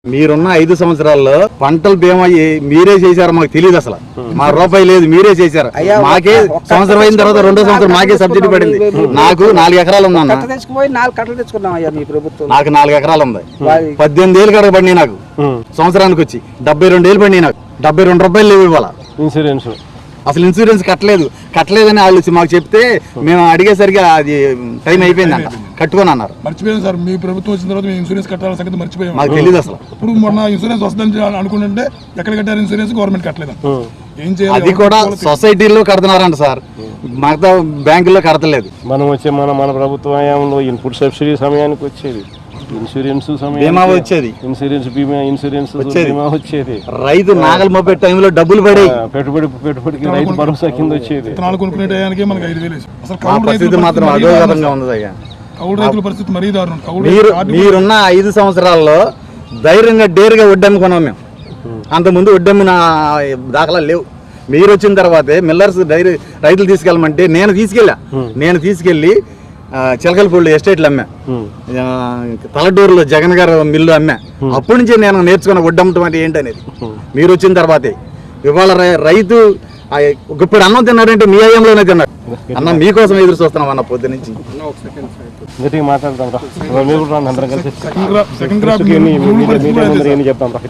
మీరున్న 5 సంవత్సరాల్లో పంటల బీమా మీరే చేశారు, మాకు తెలియదు అసలు. మా రూపాయి లేదు, మీరే చేశారు. మాకే సంవత్సరం అయిన తర్వాత 2వ సంవత్సరం మాకే సబ్సిడీ పడింది. నాకు 4 ఎకరాలు ఉందన్న, నాకు 4 ఎకరాలు ఉంది. 18 ఏళ్ళు కడగ పడినాయి నాకు. సంవత్సరానికి వచ్చి 72 ఏళ్ళు పడినాయి నాకు. 72 రూపాయలు లేవు ఇవాళ. ఇన్సూరెన్స్ అసలు ఇన్సూరెన్స్ కట్టలేదని వాళ్ళు మాకు చెప్తే మేము అడిగేసరికి అది టైం అయిపోయిందంట, కట్టుకొని అన్నారు. మర్చిపోయాం సార్, మీ ప్రభుత్వం వచ్చిన తర్వాత మేము ఇన్సూరెన్స్ కట్టాలని సంగతి మర్చిపోయాం. మాకు తెలియదు అసలు. ఇప్పుడు మొన్న ఇన్సూరెన్స్ వస్తుందని అనుకుంటుంటే ఎక్కడ కట్టారు ఇన్సూరెన్స్? గవర్నమెంట్ కట్టలేదు. ఏం చేయాలి? అది కూడా సొసైటీలో కడుతున్నారంట సార్, మిగతా బ్యాంకుల్లో కడతలేదు. మనం వచ్చే మన ప్రభుత్వ హయాంలో ఇన్పుట్ సబ్సిడీ సమయానికి వచ్చేది, ఇన్సూరెన్స్ బీమా వచ్చేది, ఇన్సూరెన్స్ బీమా వచ్చేది. రైతు నాగల్ మోపే టైంలో డబ్బులు పడాయి, పెట్టుబడికి రైతు భరోసా కింద వచ్చేది. విత్తనాలు కొనుక్కునే టయానికి మనకి 5,000. అసలు పరిస్థితి మాత్రం అధోగతంగా ఉంది అయ్యా. కౌలు రైతుల పరిస్థితి మరీ దారుణం. మీరున్న 5 సంవత్సరాల్లో ధైర్యంగా డేరుగా వడ్డమ్ముకున్నాం మేము. అంతకుముందు వడ్డమ్మిన దాఖలా లేవు. మీరు వచ్చిన తర్వాతే మిల్లర్స్ రైతులు తీసుకెళ్ళమంటే నేను తీసుకెళ్ళి చిలకలపూడి ఎస్టేట్లు అమ్మా, తలడూరులో జగన్ గారు మిల్లు అమ్మా. అప్పటి నుంచే నేను నేర్చుకున్న వడ్డమ్మటం అంటే ఏంటనేది మీరు వచ్చిన తర్వాతే. ఇవాళ రైతు ఇప్పుడు అన్నం తిన్నాడంటే మీ అయ్యంలోనే తిన్నాడు. అన్నం మీకోసం ఎదురు చూస్తున్నాం అన్న పొద్దు నుంచి. మాట్లాడతాం రా, సెకండ్ క్రాప్ చెప్తాం రా.